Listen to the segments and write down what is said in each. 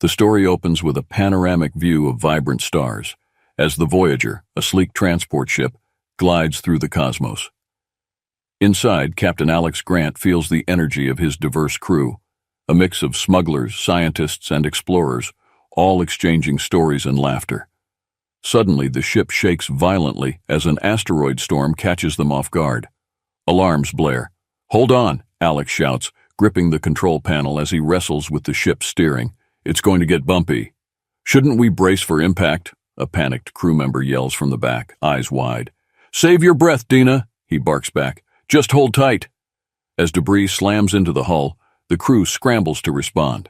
The story opens with a panoramic view of vibrant stars, as the Voyager, a sleek transport ship, glides through the cosmos. Inside, Captain Alex Grant feels the energy of his diverse crew, a mix of smugglers, scientists, and explorers, all exchanging stories and laughter. Suddenly, the ship shakes violently as an asteroid storm catches them off guard. Alarms blare. "Hold on," Alex shouts, gripping the control panel as he wrestles with the ship's steering. "It's going to get bumpy." "Shouldn't we brace for impact?" a panicked crew member yells from the back, eyes wide. "Save your breath, Dina," he barks back. "Just hold tight." As debris slams into the hull, the crew scrambles to respond.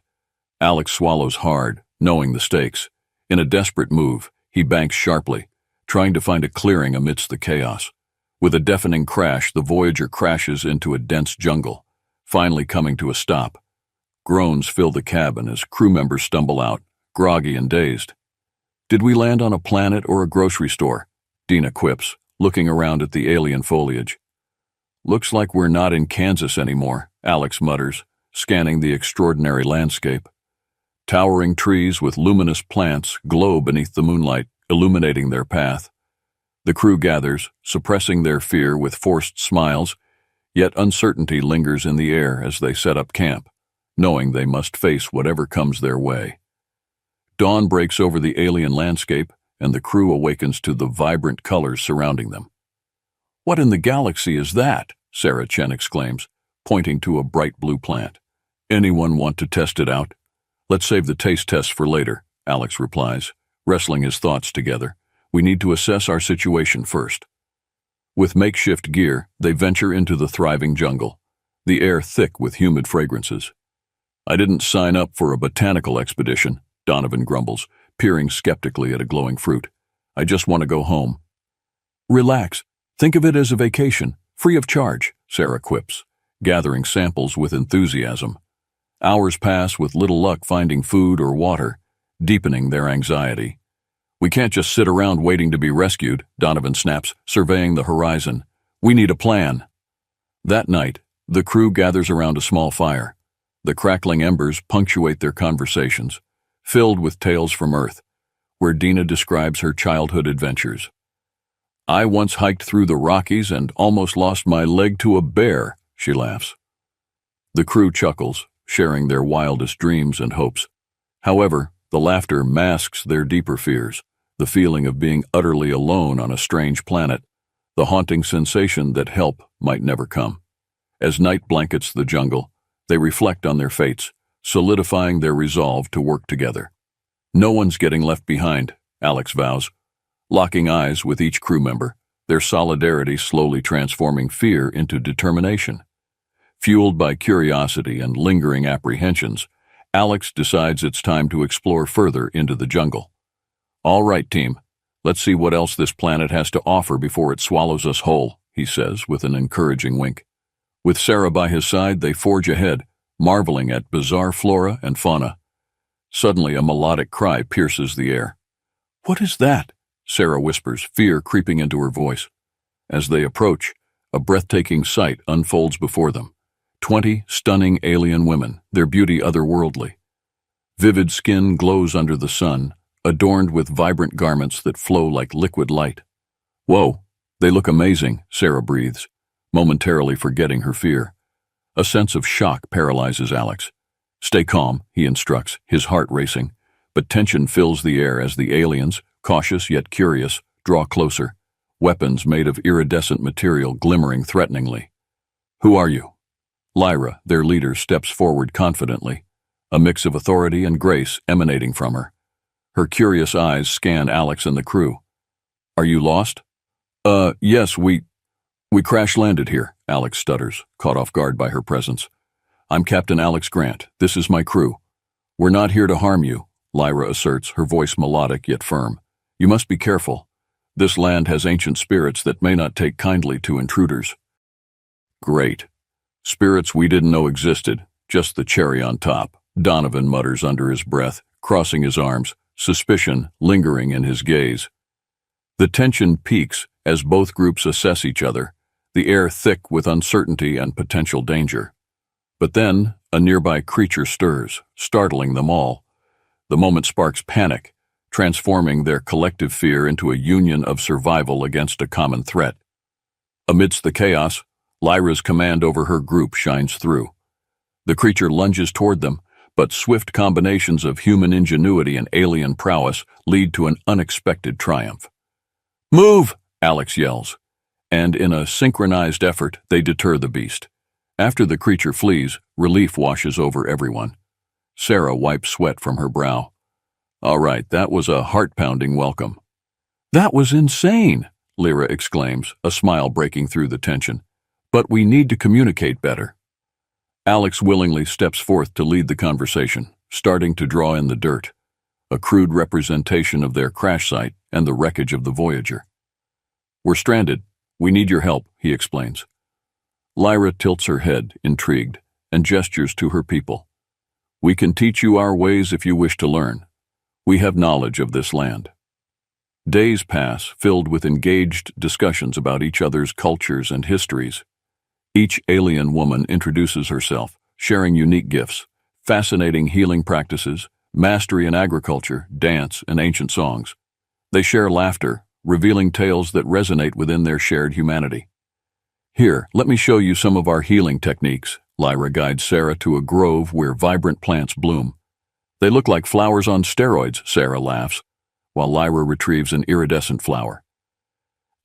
Alex swallows hard, knowing the stakes. In a desperate move, he banks sharply, trying to find a clearing amidst the chaos. With a deafening crash, the Voyager crashes into a dense jungle, finally coming to a stop. Groans fill the cabin as crew members stumble out, groggy and dazed. "Did we land on a planet or a grocery store?" Dina quips, looking around at the alien foliage. "Looks like we're not in Kansas anymore," Alex mutters, scanning the extraordinary landscape. Towering trees with luminous plants glow beneath the moonlight, illuminating their path. The crew gathers, suppressing their fear with forced smiles, yet uncertainty lingers in the air as they set up camp, knowing they must face whatever comes their way. Dawn breaks over the alien landscape, and the crew awakens to the vibrant colors surrounding them. "What in the galaxy is that?" Sarah Chen exclaims, pointing to a bright blue plant. "Anyone want to test it out?" "Let's save the taste test for later," Alex replies, wrestling his thoughts together. "We need to assess our situation first." With makeshift gear, they venture into the thriving jungle, the air thick with humid fragrances. "I didn't sign up for a botanical expedition," Donovan grumbles, peering skeptically at a glowing fruit. "I just want to go home." "Relax. Think of it as a vacation, free of charge," Sarah quips, gathering samples with enthusiasm. Hours pass with little luck finding food or water, deepening their anxiety. "We can't just sit around waiting to be rescued," Donovan snaps, surveying the horizon. "We need a plan." That night, the crew gathers around a small fire. The crackling embers punctuate their conversations, filled with tales from Earth, where Dina describes her childhood adventures. "I once hiked through the Rockies and almost lost my leg to a bear," she laughs. The crew chuckles, sharing their wildest dreams and hopes. However, the laughter masks their deeper fears, the feeling of being utterly alone on a strange planet, the haunting sensation that help might never come. As night blankets the jungle, they reflect on their fates, solidifying their resolve to work together. "No one's getting left behind," Alex vows, locking eyes with each crew member, their solidarity slowly transforming fear into determination. Fueled by curiosity and lingering apprehensions, Alex decides it's time to explore further into the jungle. "All right, team, let's see what else this planet has to offer before it swallows us whole," he says with an encouraging wink. With Sarah by his side, they forge ahead, marveling at bizarre flora and fauna. Suddenly, a melodic cry pierces the air. "What is that?" Sarah whispers, fear creeping into her voice. As they approach, a breathtaking sight unfolds before them. 20 stunning alien women, their beauty otherworldly. Vivid skin glows under the sun, adorned with vibrant garments that flow like liquid light. "Whoa, they look amazing," Sarah breathes, momentarily forgetting her fear. A sense of shock paralyzes Alex. "Stay calm," he instructs, his heart racing, but tension fills the air as the aliens, cautious yet curious, draw closer, weapons made of iridescent material glimmering threateningly. "Who are you?" Lyra, their leader, steps forward confidently, a mix of authority and grace emanating from her. Her curious eyes scan Alex and the crew. "Are you lost?" Yes, we crash-landed here," Alex stutters, caught off guard by her presence. "I'm Captain Alex Grant. This is my crew." "We're not here to harm you," Lyra asserts, her voice melodic yet firm. "You must be careful. This land has ancient spirits that may not take kindly to intruders." "Great. Spirits we didn't know existed, just the cherry on top," Donovan mutters under his breath, crossing his arms, suspicion lingering in his gaze. The tension peaks as both groups assess each other, the air thick with uncertainty and potential danger. But then, a nearby creature stirs, startling them all. The moment sparks panic, transforming their collective fear into a union of survival against a common threat. Amidst the chaos, Lyra's command over her group shines through. The creature lunges toward them, but swift combinations of human ingenuity and alien prowess lead to an unexpected triumph. "Move!" Alex yells, and in a synchronized effort, they deter the beast. After the creature flees, relief washes over everyone. Sarah wipes sweat from her brow. "All right, that was a heart-pounding welcome." "That was insane," Lyra exclaims, a smile breaking through the tension. "But we need to communicate better." Alex willingly steps forth to lead the conversation, starting to draw in the dirt, a crude representation of their crash site and the wreckage of the Voyager. "We're stranded. We need your help," he explains. Lyra tilts her head, intrigued, and gestures to her people. "We can teach you our ways if you wish to learn. We have knowledge of this land." Days pass, filled with engaged discussions about each other's cultures and histories. Each alien woman introduces herself, sharing unique gifts, fascinating healing practices, mastery in agriculture, dance, and ancient songs. They share laughter, revealing tales that resonate within their shared humanity. "Here, let me show you some of our healing techniques." Lyra guides Sarah to a grove where vibrant plants bloom. "They look like flowers on steroids," Sarah laughs, while Lyra retrieves an iridescent flower.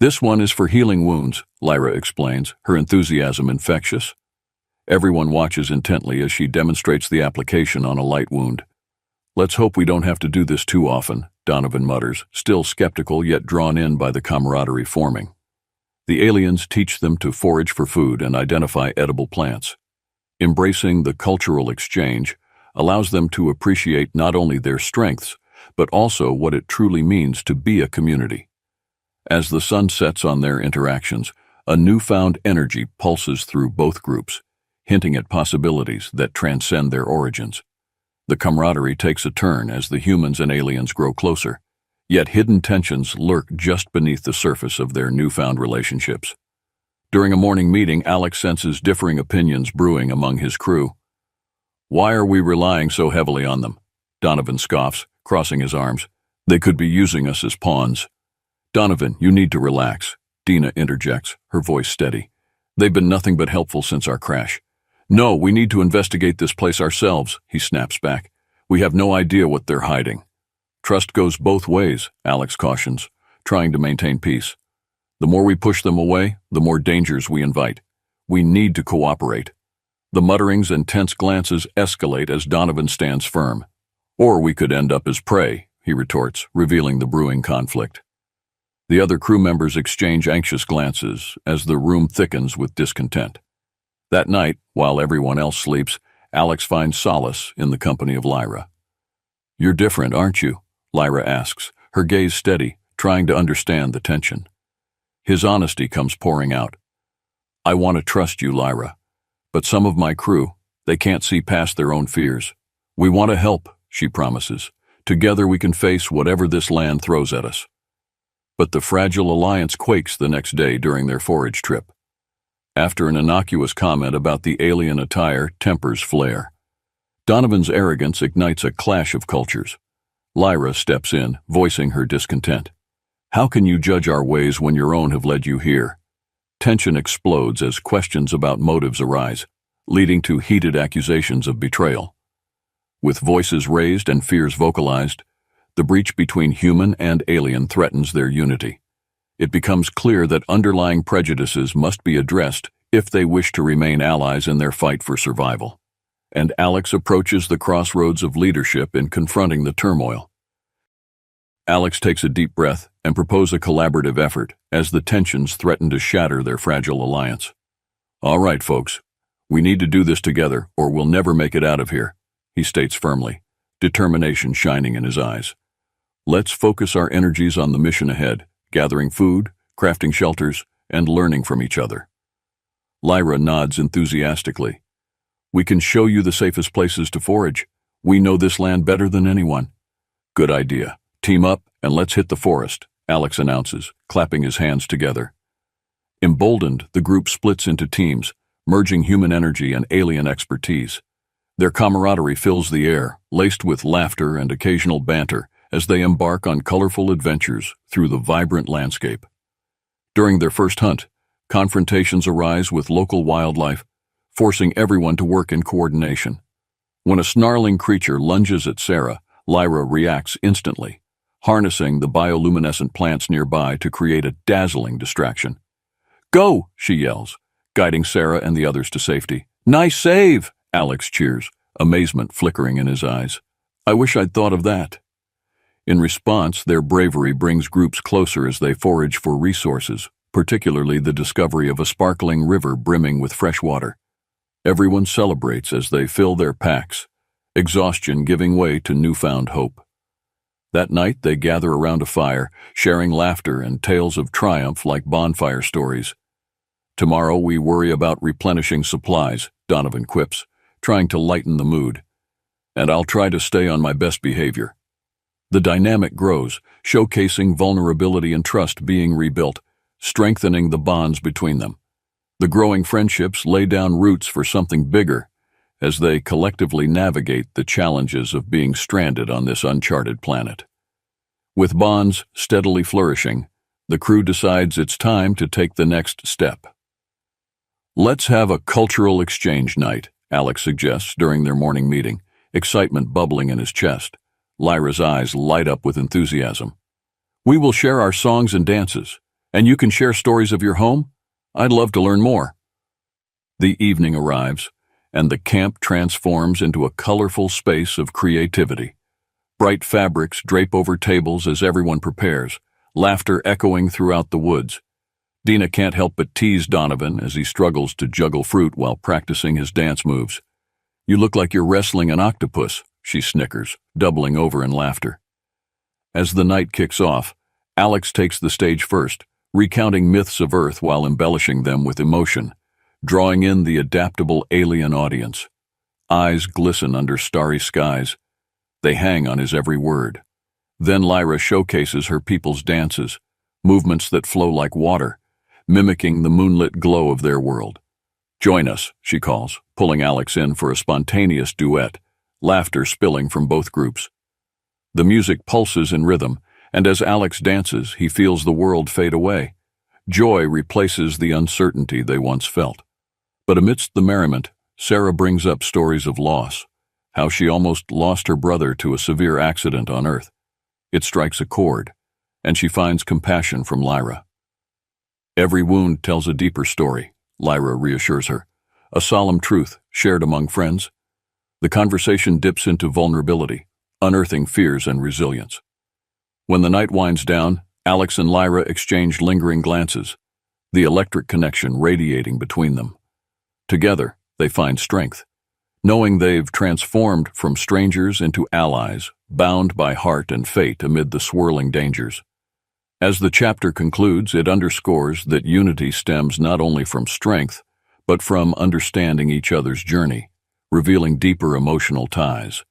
"This one is for healing wounds," Lyra explains, her enthusiasm infectious. Everyone watches intently as she demonstrates the application on a light wound. "Let's hope we don't have to do this too often," Donovan mutters, still skeptical yet drawn in by the camaraderie forming. The aliens teach them to forage for food and identify edible plants. Embracing the cultural exchange allows them to appreciate not only their strengths, but also what it truly means to be a community. As the sun sets on their interactions, a newfound energy pulses through both groups, hinting at possibilities that transcend their origins. The camaraderie takes a turn as the humans and aliens grow closer, yet hidden tensions lurk just beneath the surface of their newfound relationships. During a morning meeting, Alex senses differing opinions brewing among his crew. "Why are we relying so heavily on them?" Donovan scoffs, crossing his arms. "They could be using us as pawns." "Donovan, you need to relax," Dina interjects, her voice steady. "They've been nothing but helpful since our crash." "No, we need to investigate this place ourselves," he snaps back. "We have no idea what they're hiding." "Trust goes both ways," Alex cautions, trying to maintain peace. "The more we push them away, the more dangers we invite. We need to cooperate." The mutterings and tense glances escalate as Donovan stands firm. "Or we could end up as prey," he retorts, revealing the brewing conflict. The other crew members exchange anxious glances as the room thickens with discontent. That night, while everyone else sleeps, Alex finds solace in the company of Lyra. "You're different, aren't you?" Lyra asks, her gaze steady, trying to understand the tension. His honesty comes pouring out. "I want to trust you, Lyra. But some of my crew, they can't see past their own fears. We want to help," she promises. "Together we can face whatever this land throws at us." But the fragile alliance quakes the next day during their forage trip. After an innocuous comment about the alien attire, tempers flare. Donovan's arrogance ignites a clash of cultures. Lyra steps in, voicing her discontent. "How can you judge our ways when your own have led you here?" Tension explodes as questions about motives arise, leading to heated accusations of betrayal. With voices raised and fears vocalized, the breach between human and alien threatens their unity. It becomes clear that underlying prejudices must be addressed if they wish to remain allies in their fight for survival. And Alex approaches the crossroads of leadership in confronting the turmoil. Alex takes a deep breath and proposes a collaborative effort as the tensions threaten to shatter their fragile alliance. "All right, folks, we need to do this together or we'll never make it out of here," he states firmly, determination shining in his eyes. "Let's focus our energies on the mission ahead, gathering food, crafting shelters, and learning from each other." Lyra nods enthusiastically. "We can show you the safest places to forage. We know this land better than anyone." "Good idea. Team up and let's hit the forest," Alex announces, clapping his hands together. Emboldened, the group splits into teams, merging human energy and alien expertise. Their camaraderie fills the air, laced with laughter and occasional banter, as they embark on colorful adventures through the vibrant landscape. During their first hunt, confrontations arise with local wildlife, forcing everyone to work in coordination. When a snarling creature lunges at Sarah, Lyra reacts instantly, harnessing the bioluminescent plants nearby to create a dazzling distraction. "Go!" she yells, guiding Sarah and the others to safety. "Nice save!" Alex cheers, amazement flickering in his eyes. "I wish I'd thought of that." In response, their bravery brings groups closer as they forage for resources, particularly the discovery of a sparkling river brimming with fresh water. Everyone celebrates as they fill their packs, exhaustion giving way to newfound hope. That night, they gather around a fire, sharing laughter and tales of triumph like bonfire stories. "Tomorrow we worry about replenishing supplies," Donovan quips, trying to lighten the mood. "And I'll try to stay on my best behavior." The dynamic grows, showcasing vulnerability and trust being rebuilt, strengthening the bonds between them. The growing friendships lay down roots for something bigger as they collectively navigate the challenges of being stranded on this uncharted planet. With bonds steadily flourishing, the crew decides it's time to take the next step. "Let's have a cultural exchange night," Alex suggests during their morning meeting, excitement bubbling in his chest. Lyra's eyes light up with enthusiasm. "We will share our songs and dances, and you can share stories of your home? I'd love to learn more." The evening arrives, and the camp transforms into a colorful space of creativity. Bright fabrics drape over tables as everyone prepares, laughter echoing throughout the woods. Dina can't help but tease Donovan as he struggles to juggle fruit while practicing his dance moves. "You look like you're wrestling an octopus," she snickers, doubling over in laughter. As the night kicks off, Alex takes the stage first, recounting myths of Earth while embellishing them with emotion, drawing in the adaptable alien audience. Eyes glisten under starry skies. They hang on his every word. Then Lyra showcases her people's dances, movements that flow like water, mimicking the moonlit glow of their world. "Join us," she calls, pulling Alex in for a spontaneous duet, laughter spilling from both groups. The music pulses in rhythm, and as Alex dances, he feels the world fade away. Joy replaces the uncertainty they once felt. But amidst the merriment, Sarah brings up stories of loss, how she almost lost her brother to a severe accident on Earth. It strikes a chord, and she finds compassion from Lyra. "Every wound tells a deeper story," Lyra reassures her, a solemn truth shared among friends. The conversation dips into vulnerability, unearthing fears and resilience. When the night winds down, Alex and Lyra exchange lingering glances, the electric connection radiating between them. Together, they find strength, knowing they've transformed from strangers into allies, bound by heart and fate amid the swirling dangers. As the chapter concludes, it underscores that unity stems not only from strength, but from understanding each other's journey, revealing deeper emotional ties.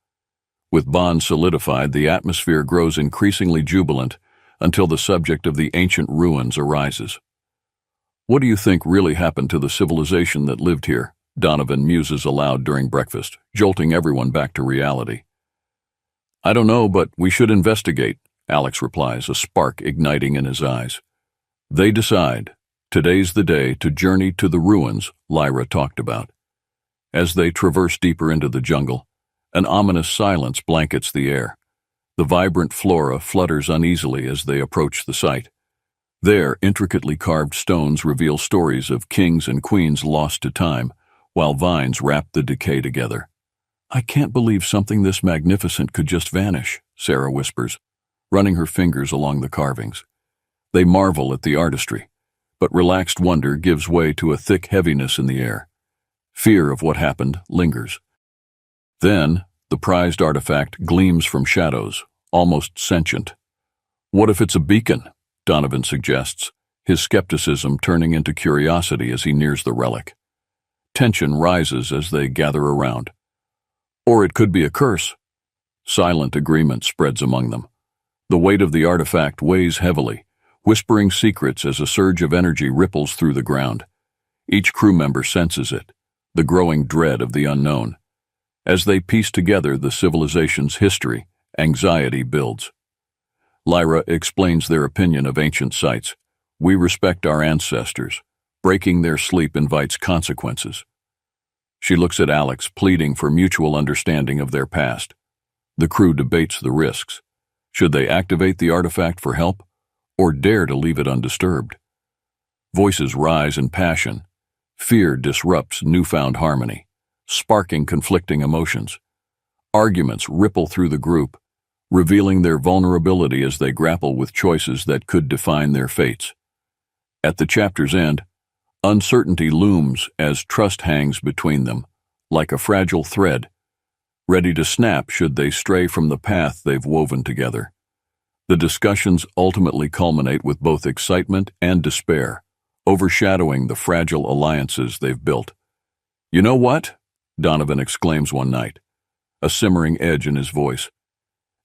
With bonds solidified, the atmosphere grows increasingly jubilant until the subject of the ancient ruins arises. "What do you think really happened to the civilization that lived here?" Donovan muses aloud during breakfast, jolting everyone back to reality. "I don't know, but we should investigate," Alex replies, a spark igniting in his eyes. They decide. Today's the day to journey to the ruins Lyra talked about. As they traverse deeper into the jungle, an ominous silence blankets the air. The vibrant flora flutters uneasily as they approach the site. There, intricately carved stones reveal stories of kings and queens lost to time, while vines wrap the decay together. "I can't believe something this magnificent could just vanish," Sarah whispers, running her fingers along the carvings. They marvel at the artistry, but relaxed wonder gives way to a thick heaviness in the air. Fear of what happened lingers. Then, the prized artifact gleams from shadows, almost sentient. "What if it's a beacon?" Donovan suggests, his skepticism turning into curiosity as he nears the relic. Tension rises as they gather around. "Or it could be a curse." Silent agreement spreads among them. The weight of the artifact weighs heavily, whispering secrets as a surge of energy ripples through the ground. Each crew member senses it, the growing dread of the unknown. As they piece together the civilization's history, anxiety builds. Lyra explains their opinion of ancient sites. We respect our ancestors. Breaking their sleep invites consequences. She looks at Alex, pleading for mutual understanding of their past. The crew debates the risks. Should they activate the artifact for help, or dare to leave it undisturbed? Voices rise in passion. Fear disrupts newfound harmony, sparking conflicting emotions. Arguments ripple through the group, revealing their vulnerability as they grapple with choices that could define their fates. At the chapter's end, uncertainty looms as trust hangs between them, like a fragile thread, ready to snap should they stray from the path they've woven together. The discussions ultimately culminate with both excitement and despair, overshadowing the fragile alliances they've built. "You know what?" Donovan exclaims one night, a simmering edge in his voice.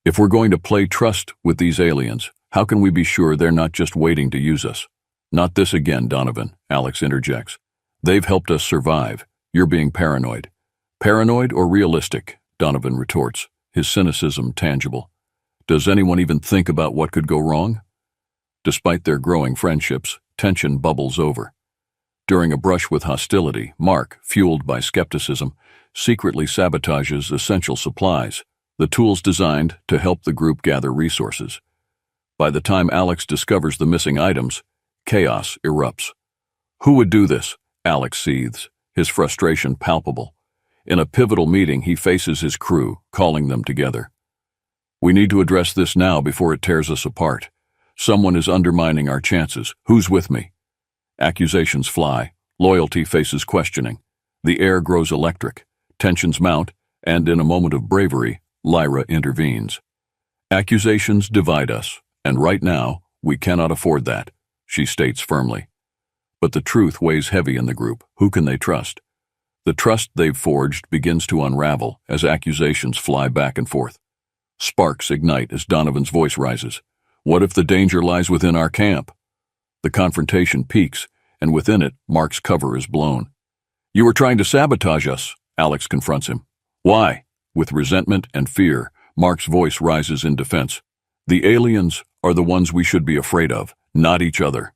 "If we're going to play trust with these aliens, how can we be sure they're not just waiting to use us?" "Not this again, Donovan," Alex interjects. "They've helped us survive. You're being paranoid." "Paranoid or realistic?" Donovan retorts, his cynicism tangible. "Does anyone even think about what could go wrong?" Despite their growing friendships, tension bubbles over. During a brush with hostility, Mark, fueled by skepticism, secretly sabotages essential supplies, the tools designed to help the group gather resources. By the time Alex discovers the missing items, chaos erupts. "Who would do this?" Alex seethes, his frustration palpable. In a pivotal meeting, he faces his crew, calling them together. "We need to address this now before it tears us apart. Someone is undermining our chances. Who's with me?" Accusations fly. Loyalty faces questioning. The air grows electric. Tensions mount, and in a moment of bravery, Lyra intervenes. "Accusations divide us, and right now, we cannot afford that," she states firmly. But the truth weighs heavy in the group. Who can they trust? The trust they've forged begins to unravel as accusations fly back and forth. Sparks ignite as Donovan's voice rises. "What if the danger lies within our camp?" The confrontation peaks, and within it, Mark's cover is blown. "You were trying to sabotage us," Alex confronts him. "Why?" With resentment and fear, Mark's voice rises in defense. "The aliens are the ones we should be afraid of, not each other."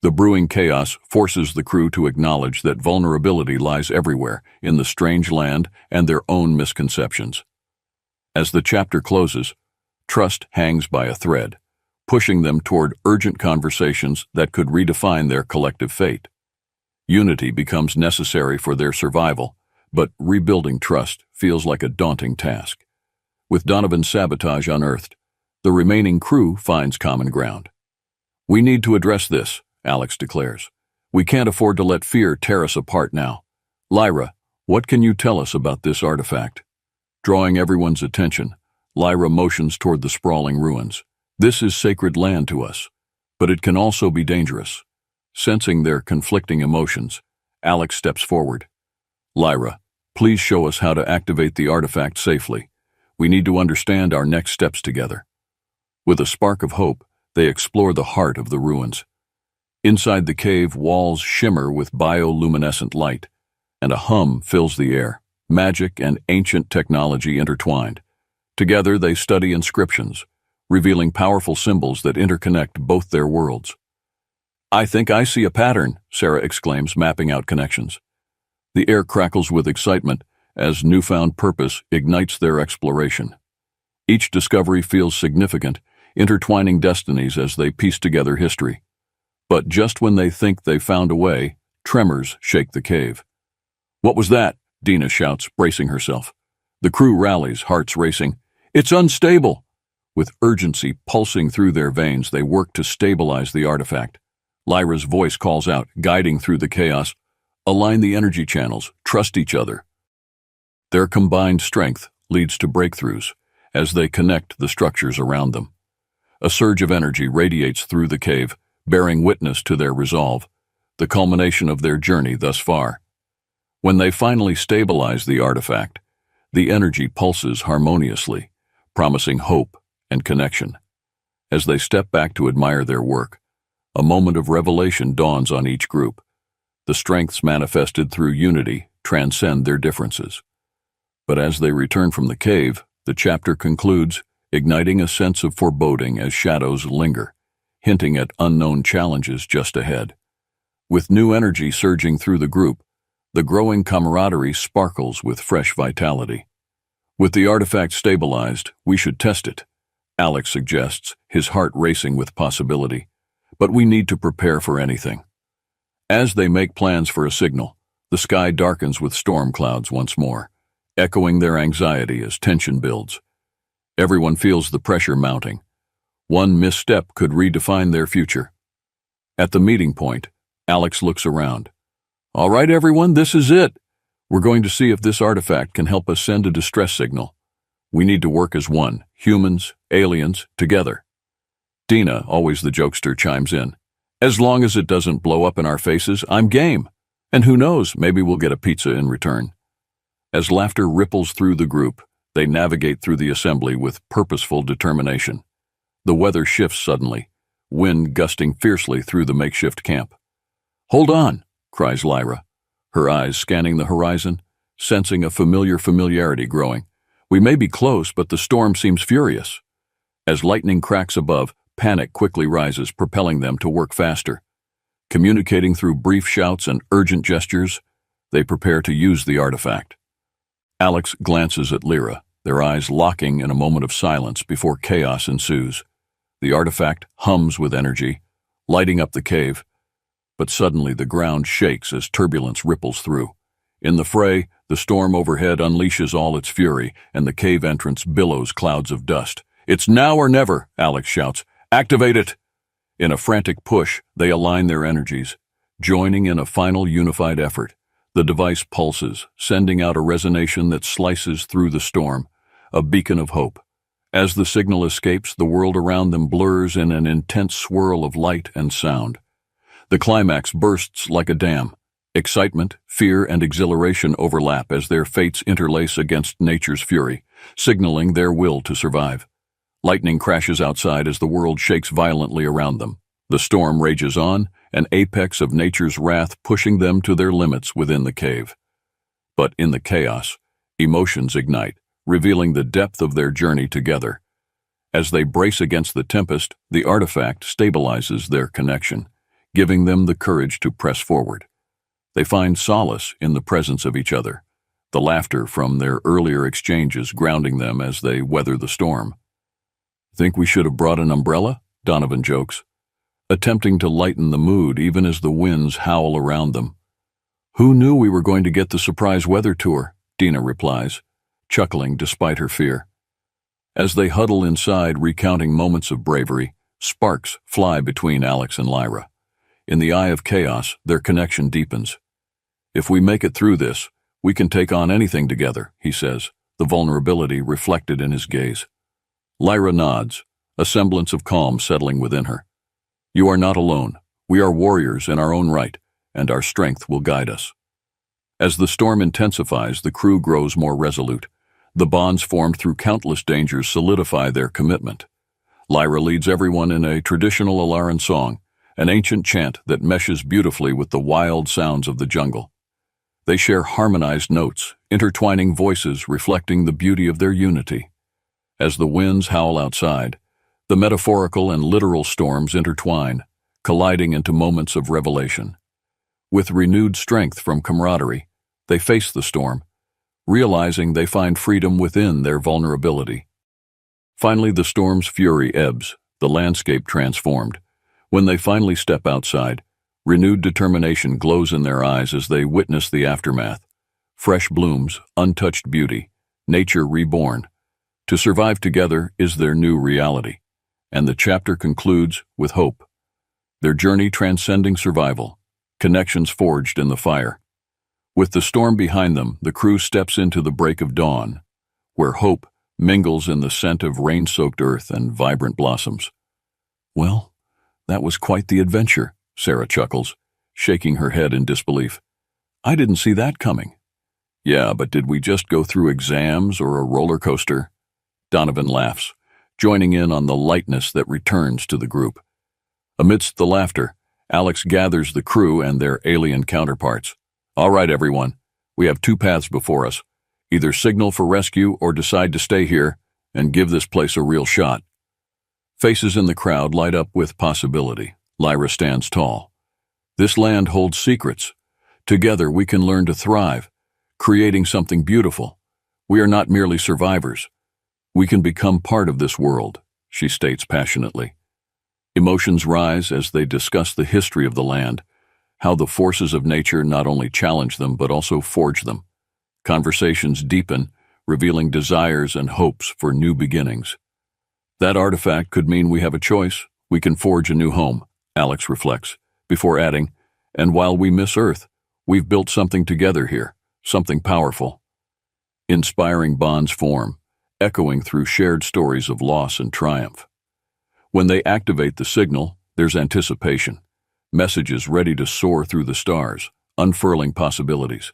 The brewing chaos forces the crew to acknowledge that vulnerability lies everywhere in the strange land and their own misconceptions. As the chapter closes, trust hangs by a thread, pushing them toward urgent conversations that could redefine their collective fate. Unity becomes necessary for their survival, but rebuilding trust feels like a daunting task. With Donovan's sabotage unearthed, the remaining crew finds common ground. "We need to address this," Alex declares. "We can't afford to let fear tear us apart now. Lyra, what can you tell us about this artifact?" Drawing everyone's attention, Lyra motions toward the sprawling ruins. "This is sacred land to us, but it can also be dangerous." Sensing their conflicting emotions, Alex steps forward. "Lyra, please show us how to activate the artifact safely. We need to understand our next steps together." With a spark of hope, they explore the heart of the ruins. Inside the cave, walls shimmer with bioluminescent light, and a hum fills the air, magic and ancient technology intertwined. Together they study inscriptions, revealing powerful symbols that interconnect both their worlds. "I think I see a pattern," Sarah exclaims, mapping out connections. The air crackles with excitement as newfound purpose ignites their exploration. Each discovery feels significant, intertwining destinies as they piece together history. But just when they think they've found a way, tremors shake the cave. "What was that?" Dina shouts, bracing herself. The crew rallies, hearts racing. "It's unstable!" With urgency pulsing through their veins, they work to stabilize the artifact. Lyra's voice calls out, guiding through the chaos. "Align the energy channels, trust each other." Their combined strength leads to breakthroughs as they connect the structures around them. A surge of energy radiates through the cave, bearing witness to their resolve, the culmination of their journey thus far. When they finally stabilize the artifact, the energy pulses harmoniously, promising hope and connection. As they step back to admire their work, a moment of revelation dawns on each group. The strengths manifested through unity transcend their differences. But as they return from the cave, the chapter concludes, igniting a sense of foreboding as shadows linger, hinting at unknown challenges just ahead. With new energy surging through the group, the growing camaraderie sparkles with fresh vitality. With the artifact stabilized, we should test it, Alex suggests, his heart racing with possibility. But we need to prepare for anything. As they make plans for a signal, the sky darkens with storm clouds once more, echoing their anxiety as tension builds. Everyone feels the pressure mounting. One misstep could redefine their future. At the meeting point, Alex looks around. All right, everyone, this is it. We're going to see if this artifact can help us send a distress signal. We need to work as one, humans, aliens, together. Dina, always the jokester, chimes in. As long as it doesn't blow up in our faces, I'm game. And who knows, maybe we'll get a pizza in return. As laughter ripples through the group, they navigate through the assembly with purposeful determination. The weather shifts suddenly, wind gusting fiercely through the makeshift camp. Hold on, cries Lyra, her eyes scanning the horizon, sensing a familiarity growing. We may be close, but the storm seems furious. As lightning cracks above, panic quickly rises, propelling them to work faster. Communicating through brief shouts and urgent gestures, they prepare to use the artifact. Alex glances at Lyra, their eyes locking in a moment of silence before chaos ensues. The artifact hums with energy, lighting up the cave. But suddenly the ground shakes as turbulence ripples through. In the fray, the storm overhead unleashes all its fury, and the cave entrance billows clouds of dust. It's now or never, Alex shouts. Activate it! In a frantic push, they align their energies, joining in a final unified effort. The device pulses, sending out a resonation that slices through the storm, a beacon of hope. As the signal escapes, the world around them blurs in an intense swirl of light and sound. The climax bursts like a dam. Excitement, fear, and exhilaration overlap as their fates interlace against nature's fury, signaling their will to survive. Lightning crashes outside as the world shakes violently around them. The storm rages on, an apex of nature's wrath pushing them to their limits within the cave. But in the chaos, emotions ignite, revealing the depth of their journey together. As they brace against the tempest, the artifact stabilizes their connection, giving them the courage to press forward. They find solace in the presence of each other, the laughter from their earlier exchanges grounding them as they weather the storm. Think we should have brought an umbrella? Donovan jokes, attempting to lighten the mood even as the winds howl around them. Who knew we were going to get the surprise weather tour? Dina replies, chuckling despite her fear. As they huddle inside recounting moments of bravery, sparks fly between Alex and Lyra. In the eye of chaos, their connection deepens. If we make it through this, we can take on anything together, he says, the vulnerability reflected in his gaze. Lyra nods, a semblance of calm settling within her. You are not alone. We are warriors in our own right, and our strength will guide us. As the storm intensifies, the crew grows more resolute. The bonds formed through countless dangers solidify their commitment. Lyra leads everyone in a traditional Alaran song, an ancient chant that meshes beautifully with the wild sounds of the jungle. They share harmonized notes, intertwining voices reflecting the beauty of their unity. As the winds howl outside, the metaphorical and literal storms intertwine, colliding into moments of revelation. With renewed strength from camaraderie, they face the storm, realizing they find freedom within their vulnerability. Finally, the storm's fury ebbs, the landscape transformed. When they finally step outside, renewed determination glows in their eyes as they witness the aftermath. Fresh blooms, untouched beauty, nature reborn. To survive together is their new reality, and the chapter concludes with hope. Their journey transcending survival, connections forged in the fire. With the storm behind them, the crew steps into the break of dawn, where hope mingles in the scent of rain-soaked earth and vibrant blossoms. Well, that was quite the adventure, Sarah chuckles, shaking her head in disbelief. I didn't see that coming. Yeah, but did we just go through exams or a roller coaster? Donovan laughs, joining in on the lightness that returns to the group. Amidst the laughter, Alex gathers the crew and their alien counterparts. All right, everyone, we have two paths before us. Either signal for rescue or decide to stay here and give this place a real shot. Faces in the crowd light up with possibility. Lyra stands tall. This land holds secrets. Together we can learn to thrive, creating something beautiful. We are not merely survivors. We can become part of this world, she states passionately. Emotions rise as they discuss the history of the land, how the forces of nature not only challenge them but also forge them. Conversations deepen, revealing desires and hopes for new beginnings. That artifact could mean we have a choice. We can forge a new home, Alex reflects, before adding, and while we miss Earth, we've built something together here, something powerful. Inspiring bonds form, echoing through shared stories of loss and triumph. When they activate the signal, there's anticipation, messages ready to soar through the stars, unfurling possibilities.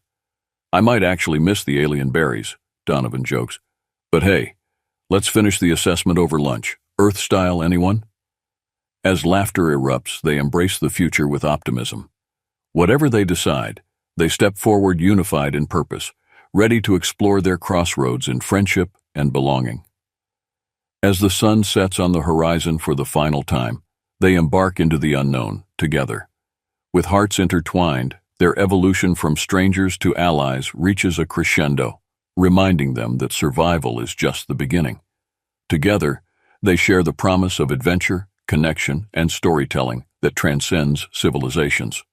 I might actually miss the alien berries, Donovan jokes. But hey, let's finish the assessment over lunch. Earth style, anyone? As laughter erupts, they embrace the future with optimism. Whatever they decide, they step forward unified in purpose, ready to explore their crossroads in friendship and belonging. As the sun sets on the horizon for the final time, they embark into the unknown, together. With hearts intertwined, their evolution from strangers to allies reaches a crescendo, reminding them that survival is just the beginning. Together, they share the promise of adventure, connection, and storytelling that transcends civilizations.